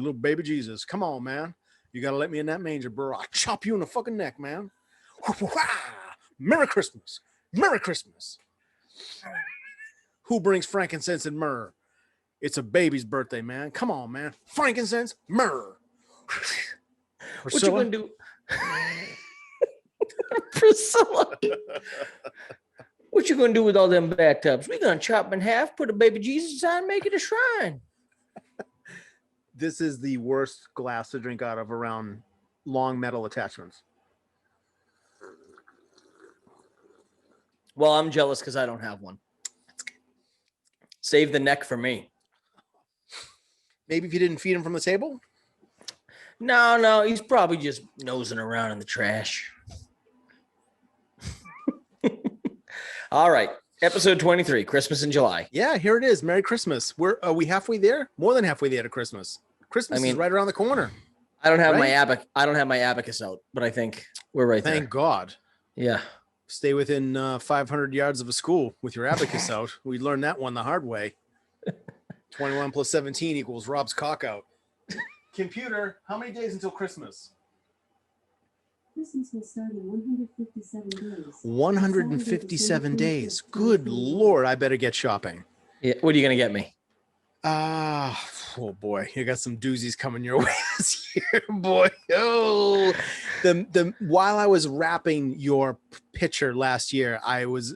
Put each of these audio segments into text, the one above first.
little baby Jesus. Come on, man. You got to let me in that manger, bro. I'll chop you in the fucking neck, man. Merry Christmas. Merry Christmas. Who brings frankincense and myrrh? It's a baby's birthday, man. Come on, man. Frankincense, myrrh. What you gonna do? Priscilla. What you gonna do with all them bathtubs? We gonna chop them in half, put a baby Jesus on, make it a shrine. This is the worst glass to drink out of around long metal attachments. Well, I'm jealous because I don't have one. Save the neck for me. Maybe if you didn't feed him from the table? No, he's probably just nosing around in the trash. All right. Episode 23, Christmas in July. Yeah, here it is. Merry Christmas. Are we halfway there? More than halfway there to Christmas. Christmas is right around the corner. I don't have my abacus out, but I think we're right there. Thank God. Yeah. Stay within 500 yards of a school with your abacus out. We learned that one the hard way. 21 plus 17 equals Rob's cock out. Computer, how many days until Christmas? Christmas will start in 157 days. 157 days. Good Lord, I better get shopping. Yeah. What are you going to get me? Oh boy, you got some doozies coming your way this year, boy. Oh, while I was wrapping your picture last year,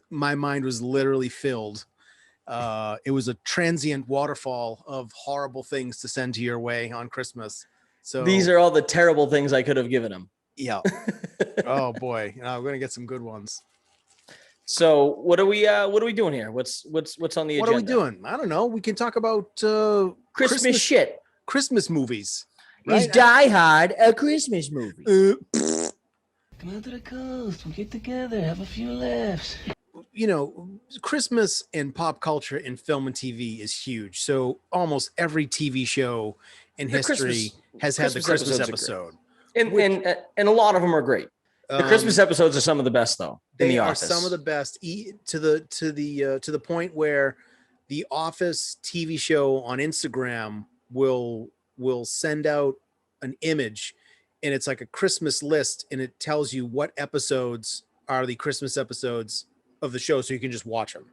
my mind was literally filled. It was a transient waterfall of horrible things to send to your way on Christmas. So these are all the terrible things I could have given him. Yeah. Oh boy, we're gonna get some good ones. So what are we doing here? What's on the agenda? What are we doing? I don't know. We can talk about Christmas shit. Christmas movies. Right? Is Die Hard a Christmas movie? Come out to the coast. We'll get together. Have a few laughs. Christmas in pop culture in film and TV is huge. So almost every TV show in history has had the Christmas episode. And a lot of them are great. The Christmas episodes are some of the best, though. They are some of the best. To the point where the Office TV show on Instagram will send out an image, and it's like a Christmas list, and it tells you what episodes are the Christmas episodes of the show, so you can just watch them.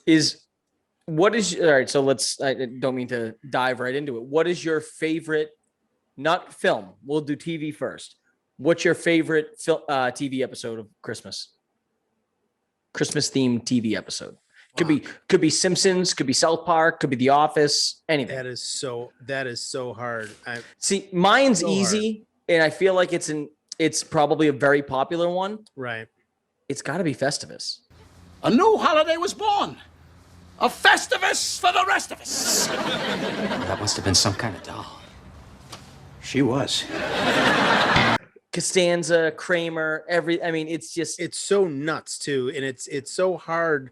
All right? So I don't mean to dive right into it. What is your favorite? Not film. We'll do TV first. What's your favorite TV episode of Christmas? Christmas themed TV episode. Could be Simpsons, could be South Park, could be The Office, anything. That is so hard. See, mine's so easy, and I feel like it's probably a very popular one. Right. It's got to be Festivus. A new holiday was born. A Festivus for the rest of us. That must have been some kind of doll. She was. Costanza, Kramer, it's so nuts too. And it's so hard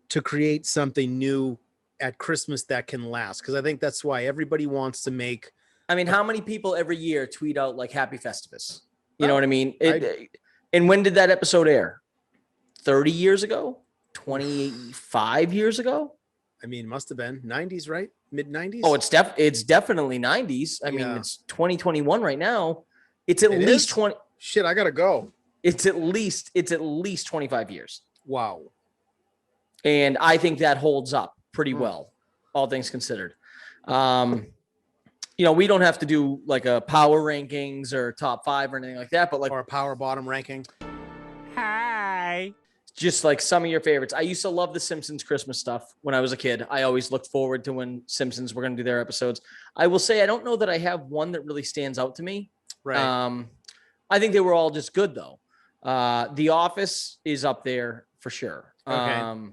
to create something new at Christmas that can last. Cause I think that's why everybody wants to make. How many people every year tweet out like Happy Festivus? You know what I mean? And when did that episode air? 30 years ago? 25 years ago? It must have been 90s, right? Mid 90s. Oh, it's definitely 90s. It's 2021 right now. It's at least 20. Shit, I gotta go. It's at least 25 years. Wow. And I think that holds up pretty well, all things considered. We don't have to do like a power rankings or top 5 or anything like that, but or a power bottom ranking. Hi. Just like some of your favorites. I used to love the Simpsons Christmas stuff when I was a kid. I always looked forward to when Simpsons were going to do their episodes. I will say I don't know that I have one that really stands out to me. Right. I think they were all just good though. The Office is up there for sure. Okay.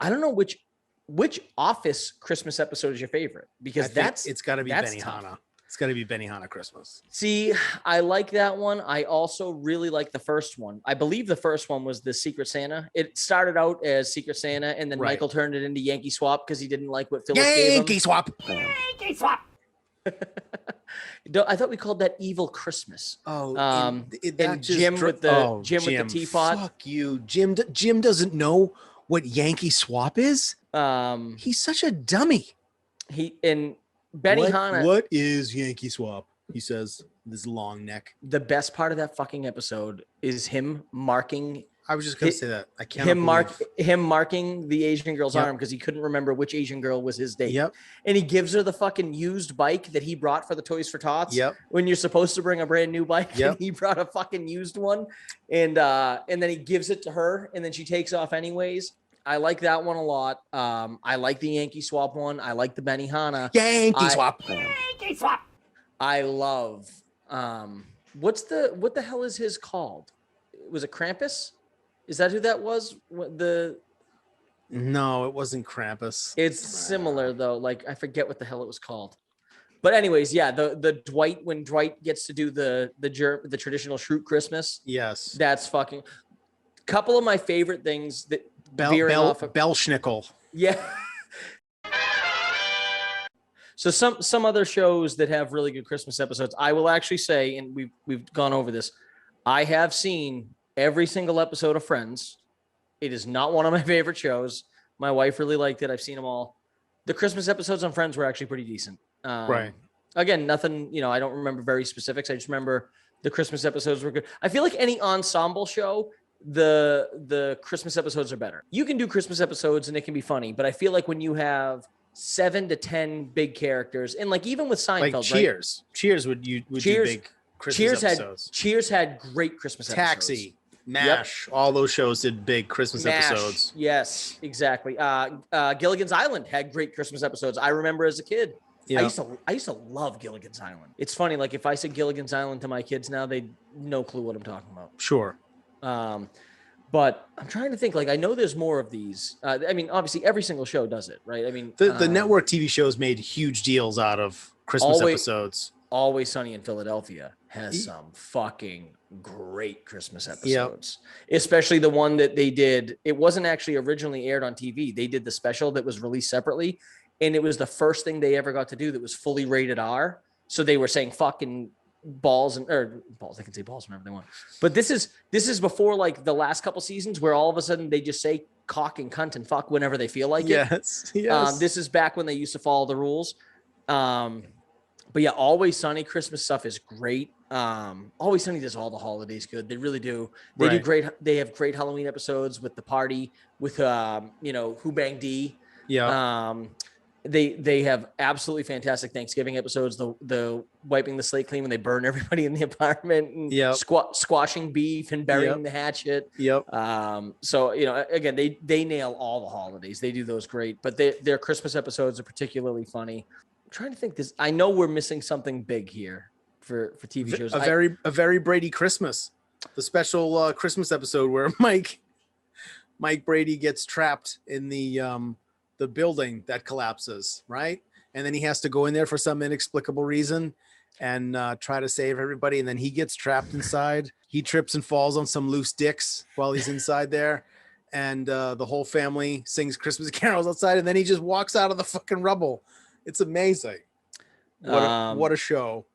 I don't know which Office Christmas episode is your favorite, because it's got to be Benihana. It's got to be Benihana Christmas. See, I like that one. I also really like the first one. I believe the first one was the Secret Santa. It started out as Secret Santa, and then Michael turned it into Yankee Swap because he didn't like what Phyllis gave him. Yankee Swap. Yankee Swap. I thought we called that Evil Christmas. Oh, and Jim with the teapot. Fuck you, Jim. Jim doesn't know what Yankee Swap is. He's such a dummy. Benihana. What is Yankee Swap? He says, this long neck. The best part of that fucking episode is him marking I was just gonna say that. I can't him marking the Asian girl's Yep. arm because he couldn't remember which Asian girl was his date. Yep. And he gives her the fucking used bike that he brought for the Toys for Tots. Yep. When you're supposed to bring a brand new bike, Yep. and he brought a fucking used one, and then he gives it to her, and then she takes off anyways. I like that one a lot. I like the Yankee Swap one. I like the Benihana. Yankee Swap. Yankee swap. I love what the hell is his called? Was it Krampus? Is that who that was? No, it wasn't Krampus. It's similar though. Like I forget what the hell it was called. But anyways, yeah, the Dwight, when Dwight gets to do the traditional Shroot Christmas, Yes. that's fucking couple of my favorite things that veering off of, Belschnickel. yeah. So some other shows that have really good Christmas episodes, I will actually say, and we've gone over this, I have seen every single episode of Friends. It is not one of my favorite shows. My wife really liked it. I've seen them all. The Christmas episodes on Friends were actually pretty decent. Right. Again, nothing, I don't remember very specifics. I just remember the Christmas episodes were good. I feel like any ensemble show, the Christmas episodes are better. You can do Christmas episodes and it can be funny, but I feel like when you have 7 to 10 big characters, and like even with Seinfeld, Like Cheers. right? Cheers would do big Christmas episodes. Cheers had great Christmas episodes. Taxi, MASH, all those shows did big Christmas MASH, episodes. yes, exactly. Gilligan's Island had great Christmas episodes. I remember as a kid. Yeah. I used to love Gilligan's Island. It's funny, like if I said Gilligan's Island to my kids now, they no clue what I'm talking about. Sure. But I'm trying to think. Like I know there's more of these. I mean, obviously every single show does it, right? I mean, The network TV shows made huge deals out of Christmas episodes. Always Sunny in Philadelphia has some fucking great Christmas episodes, especially the one that they did. It wasn't actually originally aired on TV. They did the special that was released separately, and it was the first thing they ever got to do that was fully rated R. So they were saying fucking balls or balls. They can say balls whenever they want. But this is before like the last couple seasons where all of a sudden they just say cock and cunt and fuck whenever they feel like it. Yes. This is back when they used to follow the rules. But yeah, Always Sunny Christmas stuff is great. Always Sunny does all the holidays good. They really do. They do great. They have great Halloween episodes with the party with Who Bang D. Yeah. They have absolutely fantastic Thanksgiving episodes. The wiping the slate clean when they burn everybody in the apartment and squashing beef and burying the hatchet. Yep. So again, they nail all the holidays. They do those great, but their Christmas episodes are particularly funny. I'm trying to think this. I know we're missing something big here for TV shows. A very Brady Christmas, the special Christmas episode where Mike Brady gets trapped in the building that collapses, right? And then he has to go in there for some inexplicable reason and try to save everybody. And then he gets trapped inside. He trips and falls on some loose dicks while he's inside there. And the whole family sings Christmas carols outside. And then he just walks out of the fucking rubble. It's amazing. What a show.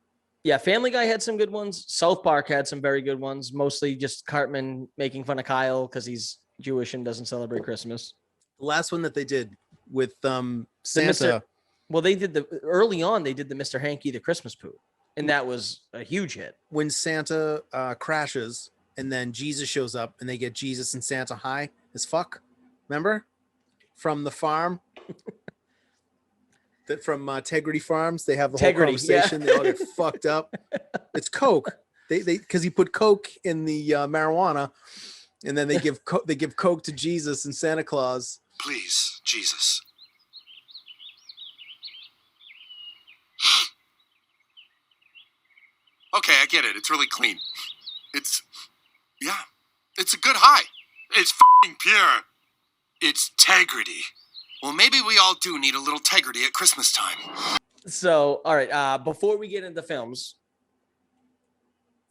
Yeah, Family Guy had some good ones. South Park had some very good ones. Mostly just Cartman making fun of Kyle because he's Jewish and doesn't celebrate Christmas. The last one that they did with Santa. They did early on. They did the Mr. Hanky the Christmas Poo, and that was a huge hit. When Santa crashes and then Jesus shows up and they get Jesus and Santa high as fuck. Remember? From the farm. From Tegrity Farms, they have the whole conversation. Yeah. They all get fucked up. It's Coke. They because he put Coke in the marijuana, and then they give Coke to Jesus and Santa Claus. Please, Jesus. Okay, I get it. It's really clean. It's a good high. It's f***ing pure. It's Tegrity. Well, maybe we all do need a little Tegrity at Christmas time. So, all right. Before we get into films,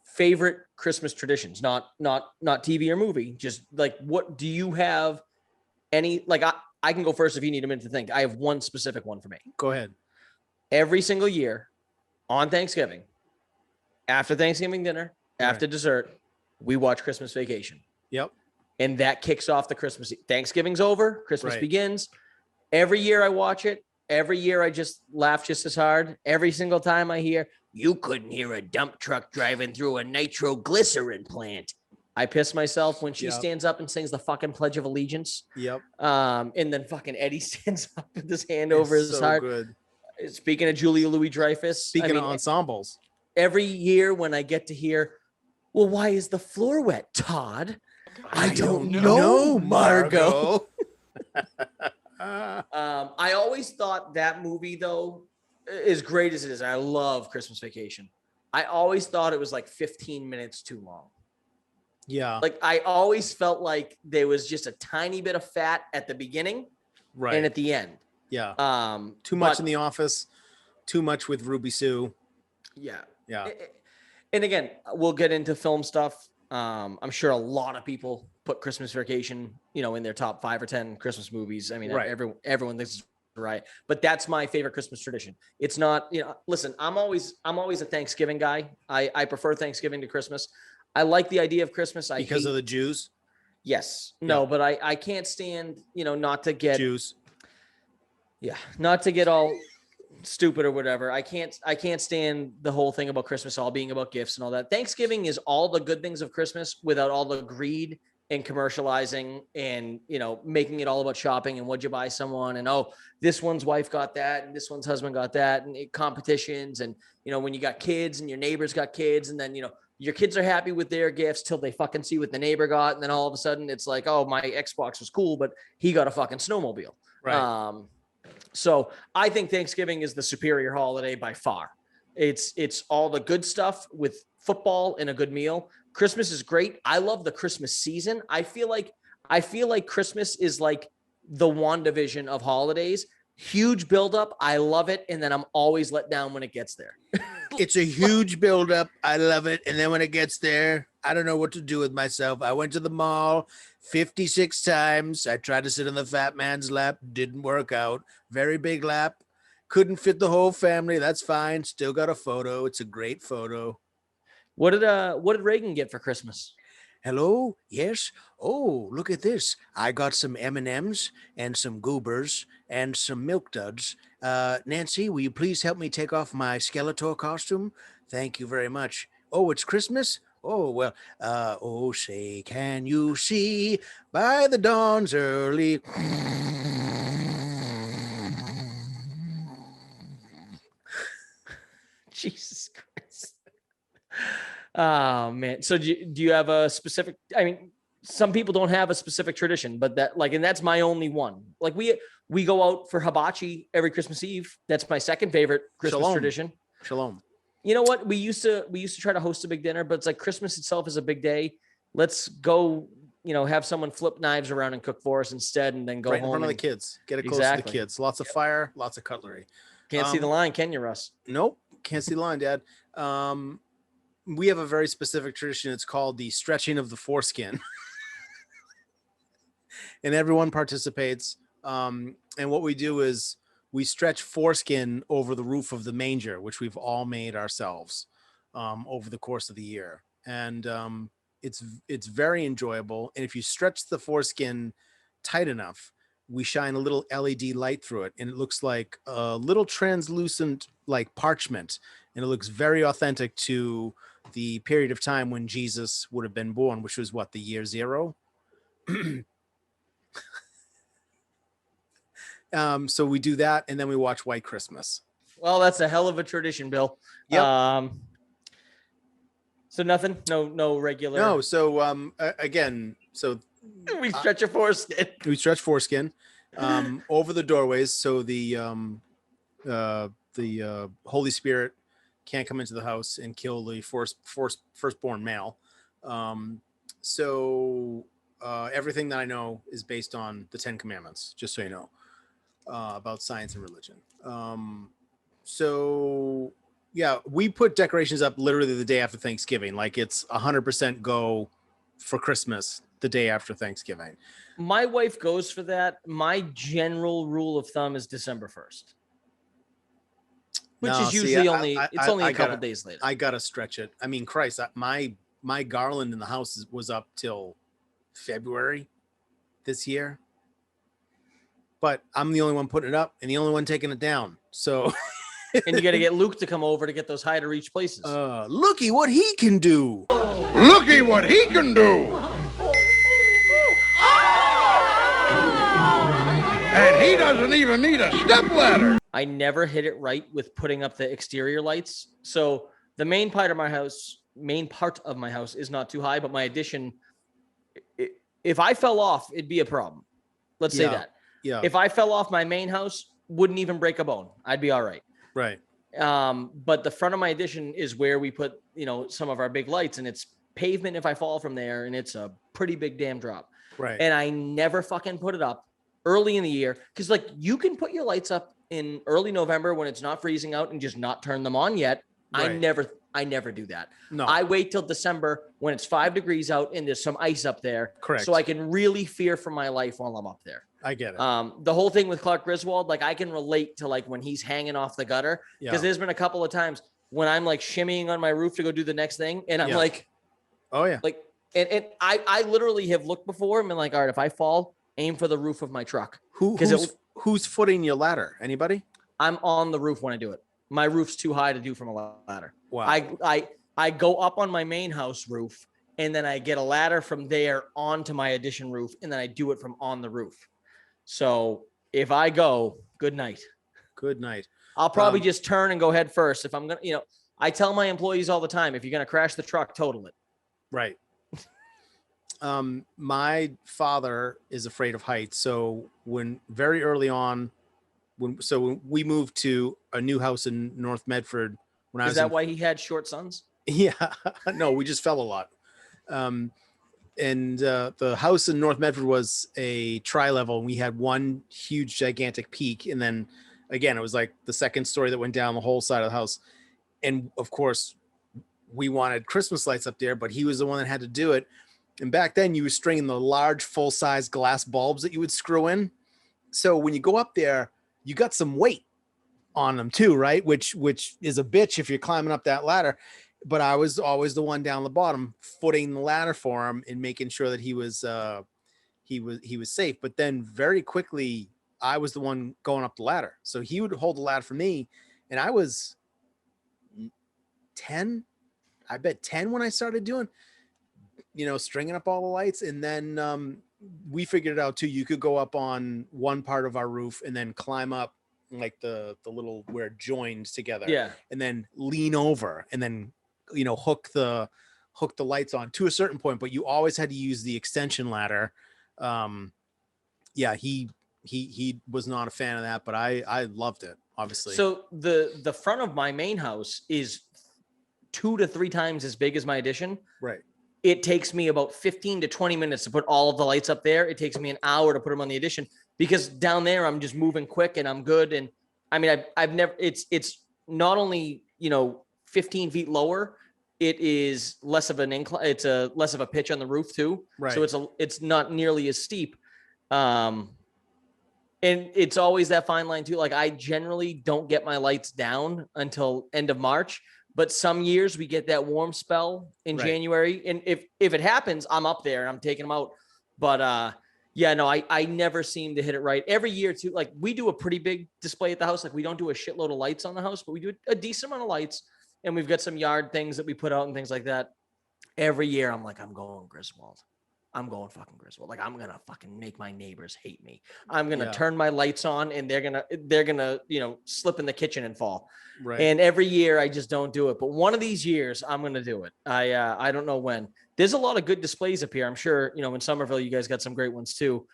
favorite Christmas traditions, not TV or movie. Just like, what do you have? Any like I can go first if you need a minute to think. I have one specific one for me. Go ahead. Every single year on Thanksgiving, after Thanksgiving dinner, after dessert, we watch Christmas Vacation. Yep. And that kicks off the Christmas. Thanksgiving's over. Christmas begins. Every year I watch it. every year I just laugh just as hard. Every single time I hear, you couldn't hear a dump truck driving through a nitroglycerin plant. I piss myself when she Yep. stands up and sings the fucking Pledge of Allegiance. Yep. And then fucking Eddie stands up with his hand over It's his so heart. good. Speaking of Julia Louis-Dreyfus, Speaking of ensembles, every year when I get to hear, well, why is the floor wet, Todd? I don't know, Margot. I always thought that movie, though, as great as it is, I love Christmas Vacation. I always thought it was like 15 minutes too long. Yeah. Like I always felt like there was just a tiny bit of fat at the beginning Right. and at the end. Yeah. Too much but- in The Office. Too much with Ruby Sue. Yeah. Yeah. And again, we'll get into film stuff. I'm sure a lot of people put Christmas Vacation, in their top 5 or 10 Christmas movies. I mean, Right. everyone thinks it's right, but that's my favorite Christmas tradition. It's not, listen, I'm always a Thanksgiving guy. I prefer Thanksgiving to Christmas. I like the idea of Christmas. Because of the Jews. Yes. No, but I can't stand, not to get Jews. Yeah, not to get all stupid or whatever. I can't stand the whole thing about Christmas all being about gifts and all that. Thanksgiving is all the good things of Christmas without all the greed and commercializing and, making it all about shopping and what'd you buy someone and, oh, this one's wife got that and this one's husband got that and competitions. And, when you got kids and your neighbors got kids and then, your kids are happy with their gifts till they fucking see what the neighbor got. And then all of a sudden it's like, oh, my Xbox was cool, but he got a fucking snowmobile. Right. So I think Thanksgiving is the superior holiday by far. It's all the good stuff with football and a good meal. Christmas is great. I love the Christmas season. I feel like Christmas is like the WandaVision of holidays. Huge buildup. I love it. And then I'm always let down when it gets there. It's a huge buildup. I love it. And then when it gets there, I don't know what to do with myself. I went to the mall 56 times. I tried to sit on the fat man's lap. Didn't work out. Very big lap. Couldn't fit the whole family. That's fine. Still got a photo. It's a great photo. What did Reagan get for Christmas? Hello? Yes? Oh, look at this. I got some M&Ms and some Goobers and some Milk Duds. Nancy, will you please help me take off my Skeletor costume? Thank you very much. Oh, it's Christmas? Oh, well, oh, say, can you see by the dawn's early... Jesus Christ. Oh man. So do you have a specific, I mean, some people don't have a specific tradition, but and that's my only one. Like we go out for hibachi every Christmas Eve. That's my second favorite Christmas Shalom. tradition. Shalom. You know what? We used to try to host a big dinner, but it's like Christmas itself is a big day. Let's go, have someone flip knives around and cook for us instead, and then go Right in home. front of the and- kids. Get it close to Exactly. the kids. Lots of fire, lots of cutlery. Can't see the line, can you, Russ? Nope, can't see the line, Dad. We have a very specific tradition. It's called the stretching of the foreskin, and everyone participates. And what we do is we stretch foreskin over the roof of the manger, which we've all made ourselves over the course of the year, and it's very enjoyable. And if you stretch the foreskin tight enough, we shine a little LED light through it, and it looks like a little translucent, like parchment, and it looks very authentic to the period of time when Jesus would have been born, which was what, the year 0. So we do that, and then we watch White Christmas. Well, that's a hell of a tradition, Bill. Yep. So nothing, no regular. No, so again, so We stretch your foreskin. we stretch foreskin over the doorways, so the Holy Spirit can't come into the house and kill the firstborn male. So everything that I know is based on the 10 Commandments, just so you know, about science and religion. So yeah, we put decorations up literally the day after Thanksgiving. Like it's 100% go for Christmas the day after Thanksgiving. My wife goes for that. My general rule of thumb is December 1st. Which No, is see, usually I only a couple gotta- days later. I gotta stretch it. I mean, Christ, my garland in the house was up till February this year. but I'm the only one putting it up and the only one taking it down. So And you got to get Luke to come over to get those high to reach places. looky what he can do. Looky what he can do. And he doesn't even need a stepladder. I never hit it right with putting up the exterior lights. So the main part of my house is not too high, but my addition, if I fell off, it'd be a problem. Let's say that. Yeah. If I fell off, my main house wouldn't even break a bone. I'd be all right. Right. But the front of my addition is where we put, some of our big lights, and it's pavement if I fall from there, and it's a pretty big damn drop. Right. And I never fucking put it up early in the year, because like you can put your lights up in early November when it's not freezing out and just not turn them on yet. Right. I never do that. No. I wait till December when it's 5 degrees out and there's some ice up there. Correct. So I can really fear for my life while I'm up there. I get it. The whole thing with Clark Griswold, like I can relate to like when he's hanging off the gutter, because there's been a couple of times when I'm like shimmying on my roof to go do the next thing, and I'm like, oh yeah, like, and I literally have looked before and been like, all right, if I fall, aim for the roof of my truck. Who's footing your ladder? Anybody? I'm on the roof when I do it. My roof's too high to do from a ladder. Wow. I go up on my main house roof, and then I get a ladder from there onto my addition roof, and then I do it from on the roof. So if I go, good night. Good night. I'll probably just turn and go head first. If I'm going to, I tell my employees all the time, if you're going to crash the truck, total it. Right. My father is afraid of heights. So when very early on, when we moved to a new house in North Medford, Is that why he had short sons? Yeah, no, we just fell a lot. And the house in North Medford was a tri-level, and we had one huge gigantic peak. And then again, it was like the second story that went down the whole side of the house. And of course we wanted Christmas lights up there, but he was the one that had to do it. And back then you were stringing the large full-size glass bulbs that you would screw in. So when you go up there, you got some weight on them too, right? Which is a bitch if you're climbing up that ladder. But I was always the one down the bottom footing the ladder for him and making sure that he was safe. But then very quickly I was the one going up the ladder. So he would hold the ladder for me. And I was 10, I bet 10 when I started doing, stringing up all the lights. And then we figured it out too. You could go up on one part of our roof and then climb up like the little where it joins together. Yeah. And then lean over and then, hook the lights on to a certain point, but you always had to use the extension ladder. He was not a fan of that, but I loved it, obviously. So the front of my main house is 2 to 3 times as big as my addition. Right. It takes me about 15 to 20 minutes to put all of the lights up there. It takes me an hour to put them on the addition, because down there I'm just moving quick and I'm good. And I mean, I've never, it's not only, 15 feet lower, it is less of an incline. It's a less of a pitch on the roof too. Right. So it's not nearly as steep. And it's always that fine line too. Like I generally don't get my lights down until end of March, but some years we get that warm spell in Right. January. And if it happens, I'm up there and I'm taking them out. But I never seem to hit it right every year too. Like we do a pretty big display at the house. Like we don't do a shitload of lights on the house, but we do a decent amount of lights, and we've got some yard things that we put out and things like that. Every year I'm like, I'm going Griswold. I'm going fucking Griswold. Like I'm going to fucking make my neighbors hate me. I'm going to turn my lights on and they're going to, slip in the kitchen and fall. Right. And every year I just don't do it. But one of these years I'm going to do it. I don't know when. There's a lot of good displays up here. I'm sure, in Somerville, you guys got some great ones too.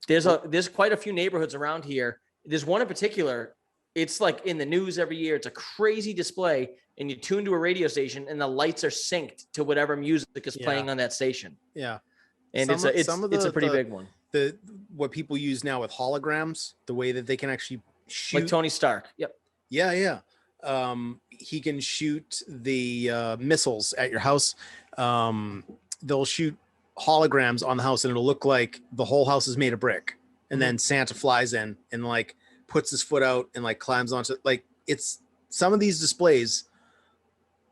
There's quite a few neighborhoods around here. There's one in particular. It's like in the news every year. It's a crazy display, and you tune to a radio station and the lights are synced to whatever music is playing on that station. Yeah. And it's a pretty big one. What people use now with holograms, the way that they can actually shoot. Like Tony Stark. Yep. Yeah. He can shoot the missiles at your house. They'll shoot holograms on the house and it'll look like the whole house is made of brick. And then Santa flies in and like puts his foot out and like climbs onto like it's some of these displays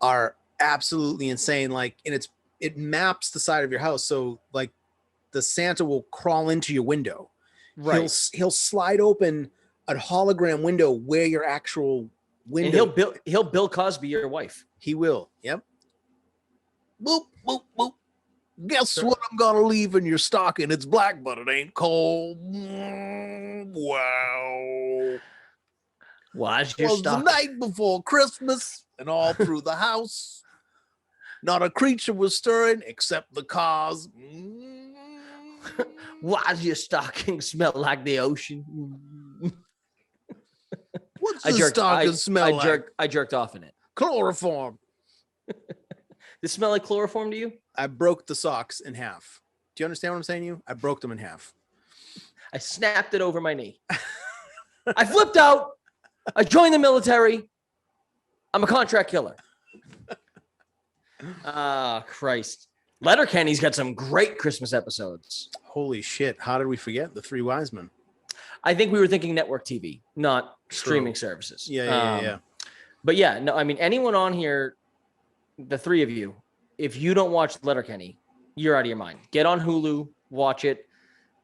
are absolutely insane. Like, and it maps the side of your house. So like the Santa will crawl into your window Right. He'll slide open a hologram window where your actual window. And he'll Bill Cosby your wife. He will. Yep. Boop boop boop. Guess what I'm gonna leave in your stocking? It's black, but it ain't cold. Wow. Why's It your was the stock? night before Christmas, and all through the house, not a creature was stirring except the cars. Why's your stocking smell like the ocean? What's the stocking smell like? I jerked off in it. Chloroform. Does it smell like chloroform to you? I broke the socks in half. Do you understand what I'm saying to you? I broke them in half. I snapped it over my knee. I flipped out. I joined the military. I'm a contract killer. Ah, Christ. Letterkenny's got some great Christmas episodes. Holy shit. How did we forget the Three Wise Men? I think we were thinking network TV, not True. streaming services. Yeah. But yeah, no, I mean, anyone on here, the three of you, if you don't watch Letterkenny, you're out of your mind. Get on Hulu, watch it.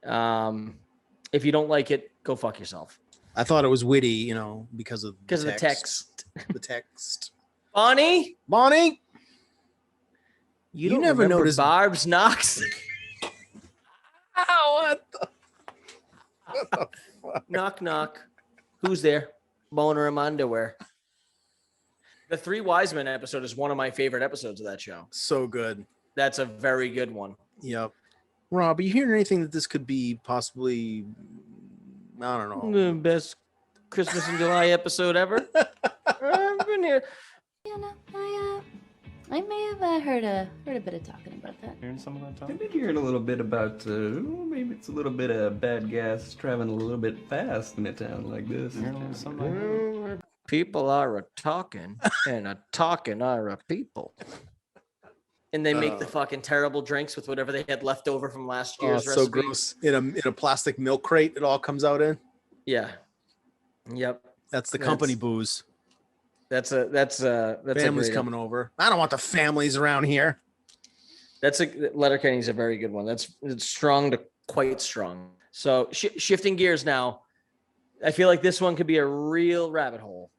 If you don't like it, go fuck yourself. I thought it was witty, because of The text. The text. Bonnie, you don't never remember noticed- Barb's Knox? What the Knock, knock. Who's there? Boner in my underwear. The Three Wise Men episode is one of my favorite episodes of that show. So good. That's a very good one. Yep. Rob, are you hearing anything that this could be possibly, I don't know. The best Christmas in July episode ever. I've been here. Yeah, no, I may have heard a bit of talking about that. Hearing some of that talk? I've been hearing a little bit about, maybe it's a little bit of bad gas traveling a little bit fast in a town like this. People are a talking, and a talking are a people. And they make the fucking terrible drinks with whatever they had left over from last Oh, year's it's recipe. so gross. In a plastic milk crate, it all comes out in. Yeah. Yep. That's the company booze. That's a Family's great- coming over. I don't want the families around here. Letterkenny's a very good one. It's strong to quite strong. So shifting gears now, I feel like this one could be a real rabbit hole.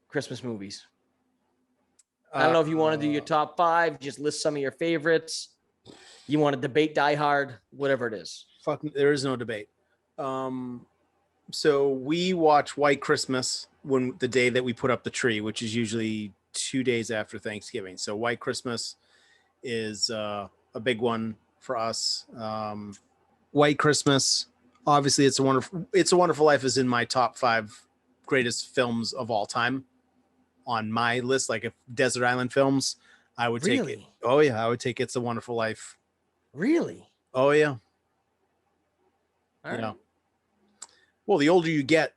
Christmas movies. I don't know if you want to do your top 5, just list some of your favorites. You want to debate Die Hard, whatever it is. Fuck, there is no debate. So we watch White Christmas when the day that we put up the tree, which is usually 2 days after Thanksgiving. So White Christmas is a big one for us. White Christmas, obviously, It's a Wonderful Life is in my top 5 greatest films of all time on my list. Like if Desert Island films, I would take it. Really? Oh yeah, I would take It's a Wonderful Life. Really? Oh yeah. All right. Yeah. Well, the older you get,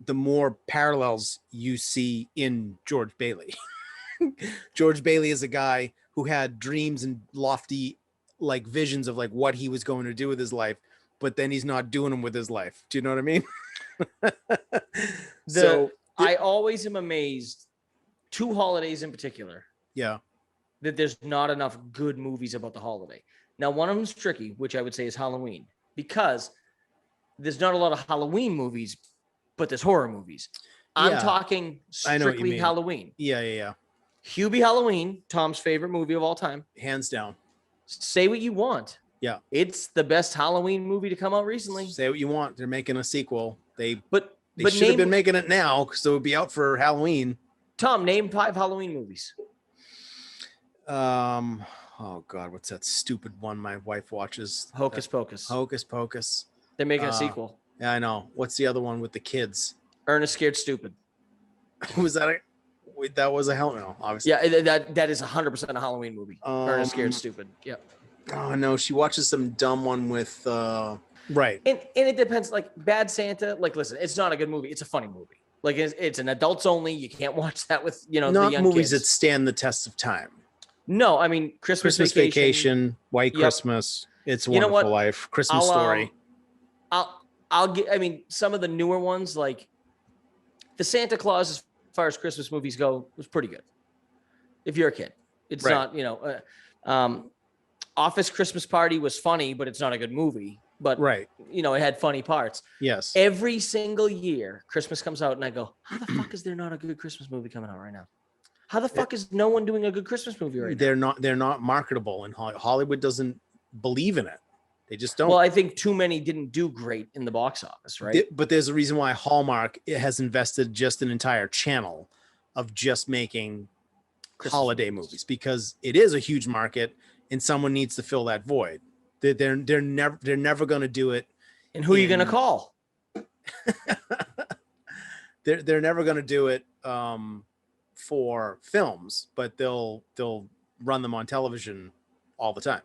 the more parallels you see in George Bailey. George Bailey is a guy who had dreams and lofty visions of what he was going to do with his life, but then he's not doing them with his life. Do you know what I mean? I always am amazed, 2 holidays in particular, Yeah. that there's not enough good movies about the holiday. Now, one of them's tricky, which I would say is Halloween, because there's not a lot of Halloween movies, but there's horror movies. I'm Yeah, talking I know what you strictly mean. Halloween. Yeah. Hubie Halloween, Tom's favorite movie of all time. Hands down. Say what you want. Yeah. It's the best Halloween movie to come out recently. Say what you want. They're making a sequel. They But should have been name, making it now because it would be out for Halloween. Tom, name 5 Halloween movies. Oh God, what's that stupid one my wife watches? Hocus Pocus. Hocus Pocus. They're making a Uh, sequel. Yeah, I know. What's the other one with the kids? Ernest Scared Stupid. Was that that was a hell no, obviously. Yeah, that is 100% a Halloween movie. Ernest Scared Um, Stupid. Yeah. Oh no, she watches some dumb one with right. And it depends. Like Bad Santa. Like, listen, it's not a good movie. It's a funny movie. Like it's an adults only. You can't watch that with the Not young movies kids. that stand the test of time. No, I mean Christmas Vacation, White Yep. Christmas, It's a You know Wonderful what? Life, Christmas I'll, Story. I'll get. I mean, some of the newer ones, like the Santa Claus, as far as Christmas movies go, was pretty good. If you're a kid, it's Right. not. Office Christmas Party was funny, but it's not a good movie. But Right. you know, it had funny parts. Yes. Every single year, Christmas comes out, and I go, "How the fuck is there not a good Christmas movie coming out right now? How the fuck is no one doing a good Christmas movie right now?" They're not marketable, and Hollywood doesn't believe in it. They just don't. Well, I think too many didn't do great in the box office, right? But there's a reason why Hallmark has invested just an entire channel of just making holiday movies, because it is a huge market, and someone needs to fill that void. They're never going to do it. And who are you going to call? They're never going to do it for films, but they'll run them on television all the time.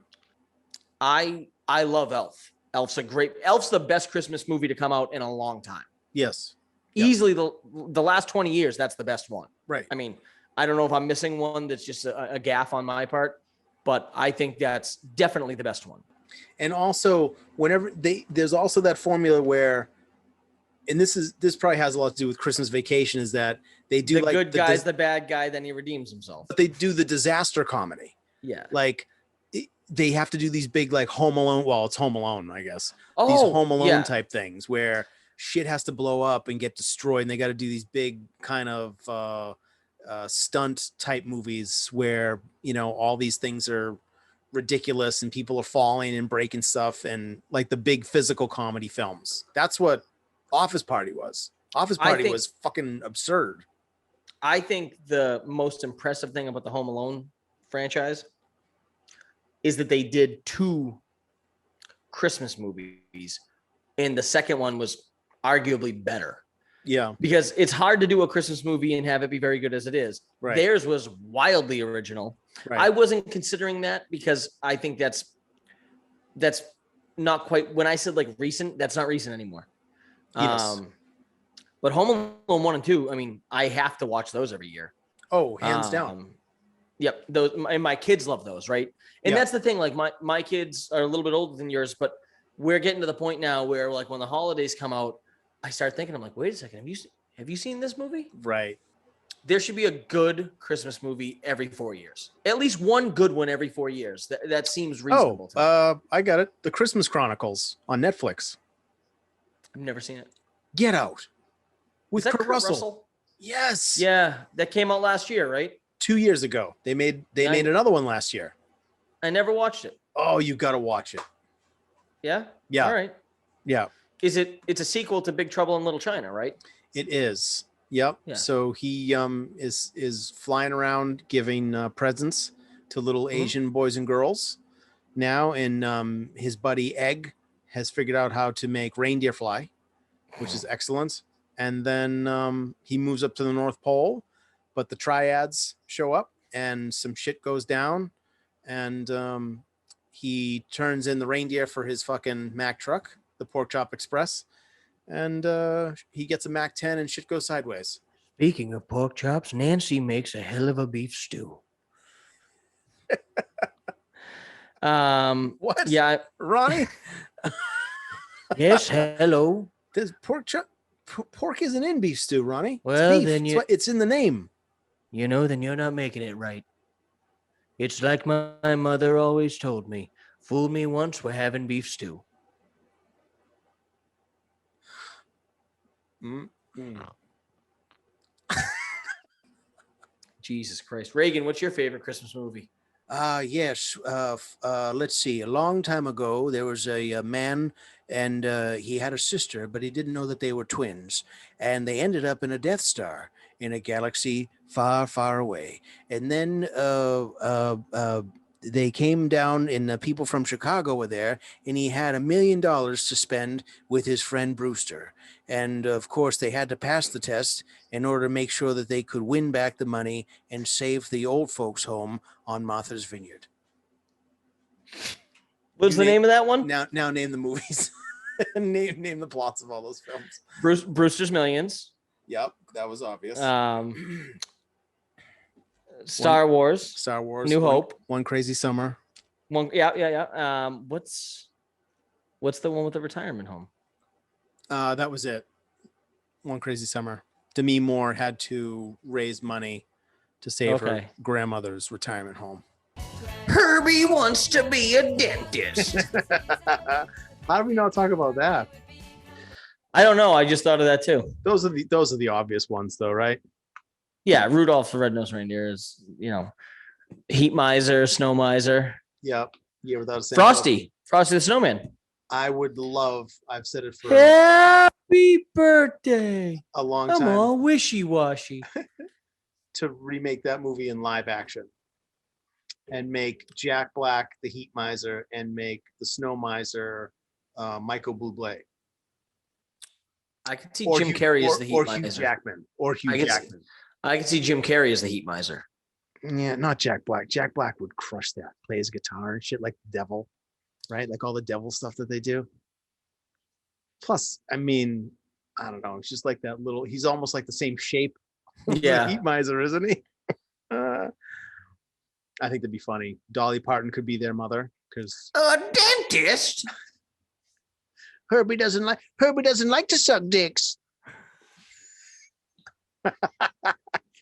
I love Elf. Elf's the best Christmas movie to come out in a long time. Yes. Yep. Easily the last 20 years, that's the best one. Right. I mean, I don't know if I'm missing one that's just a gaffe on my part, but I think that's definitely the best one. And also, whenever there's also that formula where, and this probably has a lot to do with Christmas Vacation, is that they do the good guy's the bad guy, then he redeems himself. But they do the disaster comedy. Yeah. Like they have to do these big, like, Home Alone. Well, it's Home Alone, I guess. Oh, these Home Alone yeah. type things where shit has to blow up and get destroyed, and they got to do these big kind of stunt type movies where, you know, all these things are ridiculous and people are falling and breaking stuff, and like the big physical comedy films. That's what Office Party was. Office Party was fucking absurd. I think the most impressive thing about the Home Alone franchise is that they did 2 Christmas movies, and the second one was arguably better. Yeah. Because it's hard to do a Christmas movie and have it be very good as it is. Right. Theirs was wildly original. Right. I wasn't considering that because I think that's not quite, when I said like recent, that's not recent anymore. Yes. But Home Alone 1 and 2, I mean, I have to watch those every year. Oh, hands down. Yep. Those, and my kids love those, right? And Yeah. that's the thing, like my kids are a little bit older than yours, but we're getting to the point now where, like, when the holidays come out, I start thinking, I'm like, wait a second, have you seen this movie? Right. There should be a good Christmas movie every 4 years. At least one good one every 4 years. That seems reasonable to me. I got it. The Christmas Chronicles on Netflix. I've never seen it. Get Out with Is that Kurt Russell. Yes. Yeah, that came out last year, right? 2 years ago. They made another one last year. I never watched it. Oh, you got to watch it. Yeah? Yeah. All right. Yeah. It's a sequel to Big Trouble in Little China, right? It is. Yep. Yeah. So he is flying around giving presents to little Asian boys and girls now, and his buddy Egg has figured out how to make reindeer fly, which is excellent. And then he moves up to the North Pole, but the triads show up and some shit goes down, and he turns in the reindeer for his fucking Mack truck, the Pork Chop Express, and he gets a Mac 10 and shit goes sideways. Speaking of pork chops, Nancy makes a hell of a beef stew. What? Yeah. Ronnie? Yes, hello. There's pork isn't in beef stew, Ronnie. Well, it's beef. then It's in the name. You know, then you're not making it right. It's like my mother always told me, fool me once, we're having beef stew. Jesus Christ. Reagan, what's your favorite Christmas movie? Yes. Let's see. A long time ago, there was a man, and he had a sister, but he didn't know that they were twins. And they ended up in a Death Star in a galaxy far, far away. And then they came down, and people from Chicago were there, and he had $1 million to spend with his friend Brewster. And of course, they had to pass the test in order to make sure that they could win back the money and save the old folks' home on Martha's Vineyard. What's the name of that one? Now name the movies. name the plots of all those films. Brewster's Millions. Yep, that was obvious. Star Wars. Star Wars. New Hope. One Crazy Summer. Yeah. What's the one with the retirement home? That was it. One Crazy Summer. Demi Moore had to raise money to save her grandmother's retirement home. Herb Herbie wants to be a dentist. How do we not talk about that? I don't know. I just thought of that too. Those are the obvious ones, though, right? Yeah, Rudolph the Red-Nosed Reindeer is, heat miser, snow miser. Yep. Yeah, without saying Frosty the Snowman. I would love. I've said it for Happy birthday. a long I'm time all wishy-washy. to remake that movie in live action, and make Jack Black the Heat Miser, and make the Snow Miser Michael Bublé. I could see Jim Carrey as the Heat Hugh Miser. Jackman. Or Hugh Jackman. I could see Jim Carrey as the Heat Miser. Yeah, not Jack Black. Jack Black would crush that. Plays guitar and shit like the devil, right? Like all the devil stuff that they do. Plus, I mean, I don't know. It's just like that little. He's almost like the same shape. Yeah. The Heat Miser, isn't he? I think that'd be funny. Dolly Parton could be their mother because A dentist? Herbie doesn't like to suck dicks.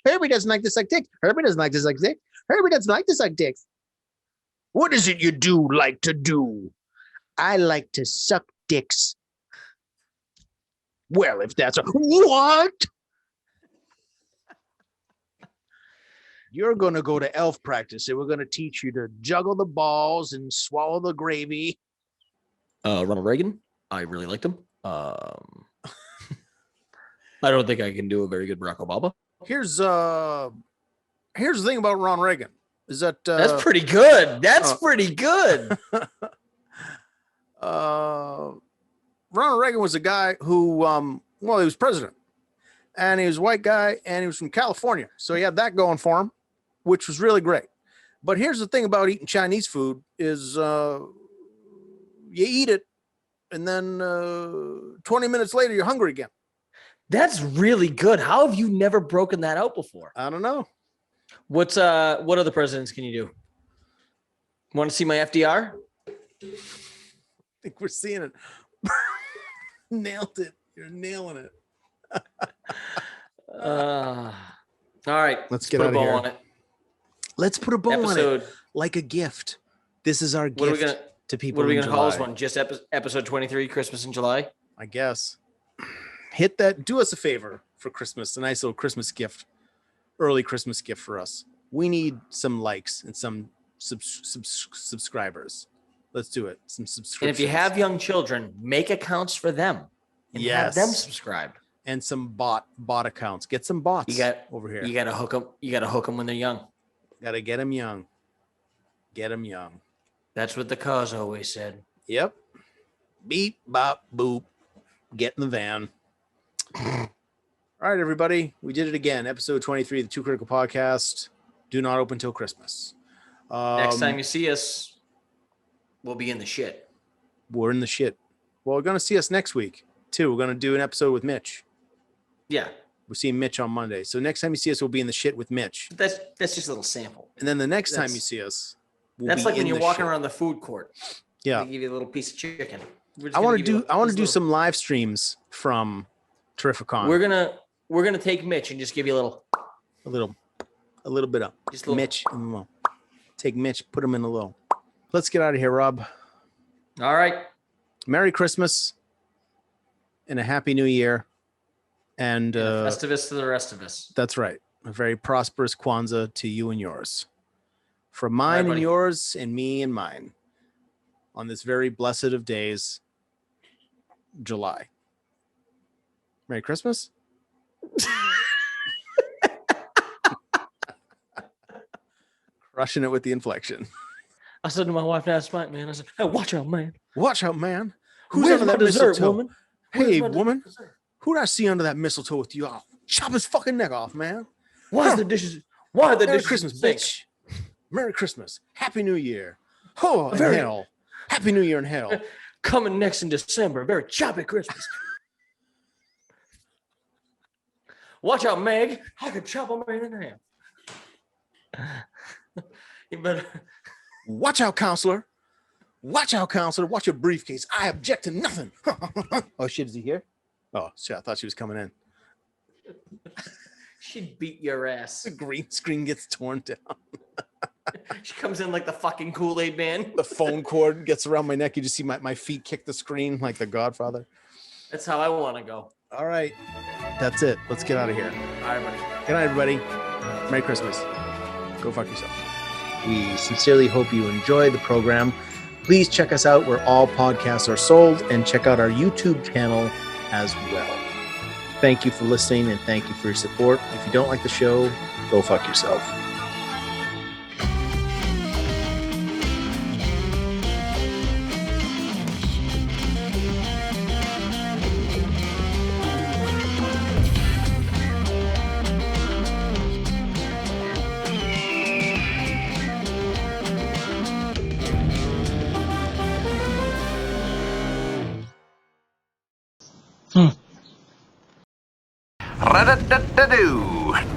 Herbie doesn't like to suck dicks. Herbie doesn't like to suck dicks. Herbie doesn't like to suck dicks. What is it you do like to do? I like to suck dicks. Well, if that's what? You're gonna go to elf practice and we're gonna teach you to juggle the balls and swallow the gravy. Ronald Reagan. I really liked him. I don't think I can do a very good Barack Obama. Here's the thing about Ron Reagan is that That's pretty good. That's pretty good. Ronald Reagan was a guy who he was president, and he was a white guy, and he was from California, so he had that going for him, which was really great. But here's the thing about eating Chinese food is you eat it, and then 20 minutes later you're hungry again. That's really good. How have you never broken that out before? I don't know. What other presidents can you do? Want to see my FDR? I think we're seeing it. Nailed it. You're nailing it. All right. Let's get put out a of bow here. on it. Let's put a bow on Episode. it like a gift. This is our What are we gift gonna? to people. What are we in gonna call this July, one? Just episode 23, Christmas in July. I guess. Hit that. Do us a favor for Christmas. A nice little Christmas gift. Early Christmas gift for us. We need some likes and some subscribers. Let's do it. Some And subscriptions. if you have young children, make accounts for them and have them Yes. subscribe. And some bot accounts. Get some bots You got over here. You gotta hook them. You gotta hook them when they're young. Gotta get them young. Get them young. That's what the cause always said. Yep. Beep, bop, boop. Get in the van. All right, everybody. We did it again. Episode 23 of the Too Critical Podcast. Do not open till Christmas. Next time you see us, we'll be in the shit. We're in the shit. Well, we're going to see us next week, too. We're going to do an episode with Mitch. Yeah, We're seeing Mitch on Monday. So next time you see us, we'll be in the shit with Mitch. that's just a little sample. And then the next time That's- you see us, we'll That's be like when in you're the walking shit. around the food court. Yeah. They give you a little piece of chicken. I want to do some live streams from Terrificon. We're gonna take Mitch and just give you a little. a little bit of Just a little. Mitch and a little. Take Mitch, put him in a little. Let's get out of here, Rob. All right. Merry Christmas and a Happy New Year. And Festivus to the rest of us. that's right. A very prosperous Kwanzaa to you and yours. From mine and buddy. yours and me and mine. On this very blessed of days, July. Merry Christmas. Crushing it with the inflection. I said to my wife last night, man. I said, "Hey, watch out, man. Watch out, man. Who's Where's under my that dessert, mistletoe? woman? Hey, Where's my woman. dessert? Who did I see under that mistletoe with you? I'll chop his fucking neck off, man. Why is the dishes? Why are the Merry dishes? Christmas, in the sink? bitch. Merry Christmas. Happy New Year. Oh, in Very- hell. Happy New Year in hell. Coming next in December, a very choppy Christmas. Watch out, Meg. I could chop a man in half. You better. Watch out, counselor. Watch out, counselor. Watch your briefcase. I object to nothing. Oh, shit. Is he here? Oh, shit. I thought she was coming in. She'd beat your ass. The green screen gets torn down. She comes in like the fucking Kool-Aid man. The phone cord gets around my neck. You just see my feet kick the screen like the Godfather. That's how I want to go. All right. That's it. Let's get out of here. All right, buddy. Good night, everybody. Merry Christmas. Go fuck yourself. We sincerely hope you enjoyed the program. Please check us out where all podcasts are sold and check out our YouTube channel as well. Thank you for listening and thank you for your support. If you don't like the show, go fuck yourself. Ra-da-da-da-doo.